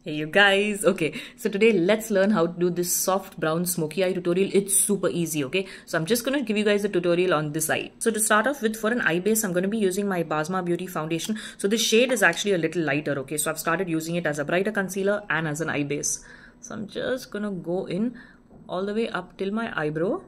Hey you guys, okay, so today let's learn how to do this soft brown smoky eye tutorial. It's super easy, okay? So I'm just going to give you guys a tutorial on this eye. So to start off with, for an eye base, I'm going to be using my basmabeauty foundation. So this shade is actually a little lighter, okay? So I've started using it as a brighter concealer and as an eye base. So I'm just going to go in all the way up till my eyebrow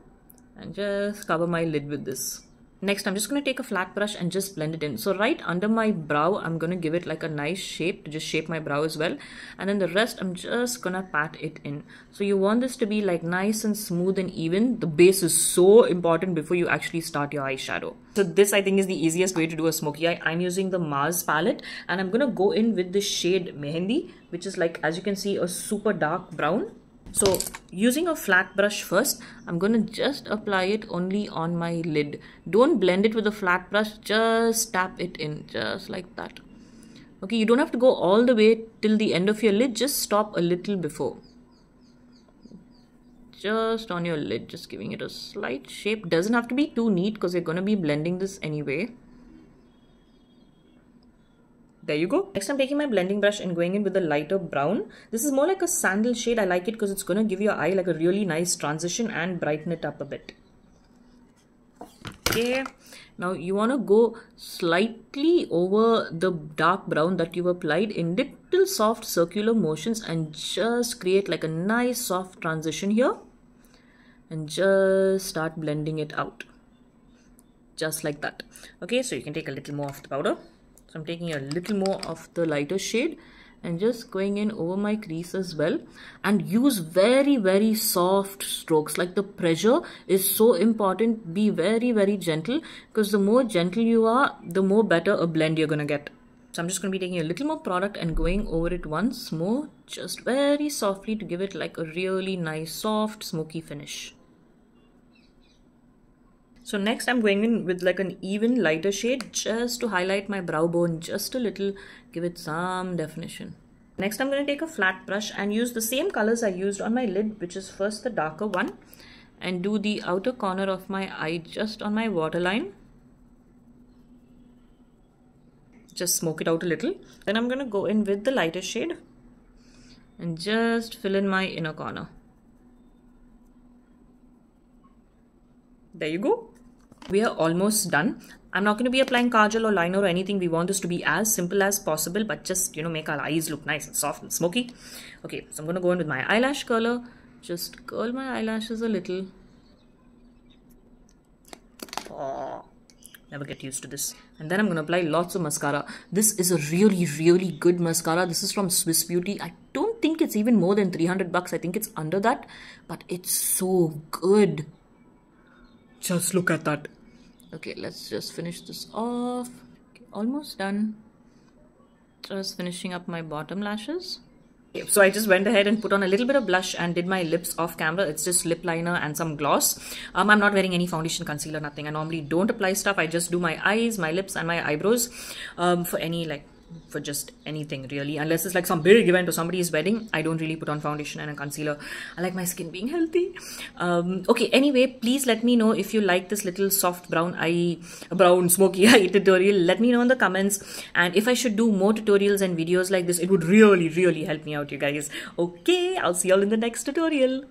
and just cover my lid with this. Next, I'm just going to take a flat brush and just blend it in. So right under my brow, I'm going to give it like a nice shape to just shape my brow as well. And then the rest, I'm just going to pat it in. So you want this to be like nice and smooth and even. The base is so important before you actually start your eyeshadow. So this, I think, is the easiest way to do a smoky eye. I'm using the Mars palette and I'm going to go in with the shade Mehendi, which is like, as you can see, a super dark brown. So using a flat brush first, I'm going to just apply it only on my lid. Don't blend it with a flat brush, just tap it in just like that. Okay, you don't have to go all the way till the end of your lid, just stop a little before. Just on your lid, just giving it a slight shape. Doesn't have to be too neat because you're going to be blending this anyway. There you go. Next, I'm taking my blending brush and going in with a lighter brown. This is more like a sandal shade. I like it because it's going to give your eye like a really nice transition and brighten it up a bit. Okay. Now you want to go slightly over the dark brown that you've applied in little soft circular motions and just create like a nice soft transition here. And just start blending it out. Just like that. Okay, so you can take a little more of the powder. So I'm taking a little more of the lighter shade and just going in over my crease as well, and use very soft strokes. Like the pressure is so important. Be very gentle, because the more gentle you are, the more better a blend you're gonna get. So I'm just going to be taking a little more product and going over it once more, just very softly to give it like a really nice soft smoky finish. So next I'm going in with like an even lighter shade just to highlight my brow bone just a little, give it some definition. Next I'm going to take a flat brush and use the same colors I used on my lid, which is first the darker one, and do the outer corner of my eye just on my waterline. Just smoke it out a little. Then I'm going to go in with the lighter shade and just fill in my inner corner. There you go. We are almost done. I'm not going to be applying kajal or liner or anything. We want this to be as simple as possible, but just, make our eyes look nice and soft and smoky. Okay, so I'm going to go in with my eyelash curler. Just curl my eyelashes a little. Oh, never get used to this. And then I'm going to apply lots of mascara. This is a really good mascara. This is from Swiss Beauty. I don't think it's even more than 300 bucks. I think it's under that, but it's so good. Just look at that. Okay, let's just finish this off. Okay, almost done. Just finishing up my bottom lashes. Okay, so I just went ahead and put on a little bit of blush and did my lips off camera. It's just lip liner and some gloss. I'm not wearing any foundation, concealer, nothing. I normally don't apply stuff. I just do my eyes, my lips and my eyebrows for just anything really, unless it's like some big event or somebody's wedding. I don't really put on foundation and a concealer. I like my skin being healthy. Okay, anyway, please let me know if you like this little soft brown smoky eye tutorial. Let me know in the comments, and if I should do more tutorials and videos like this, it would really help me out, you guys. Okay, I'll see y'all in the next tutorial.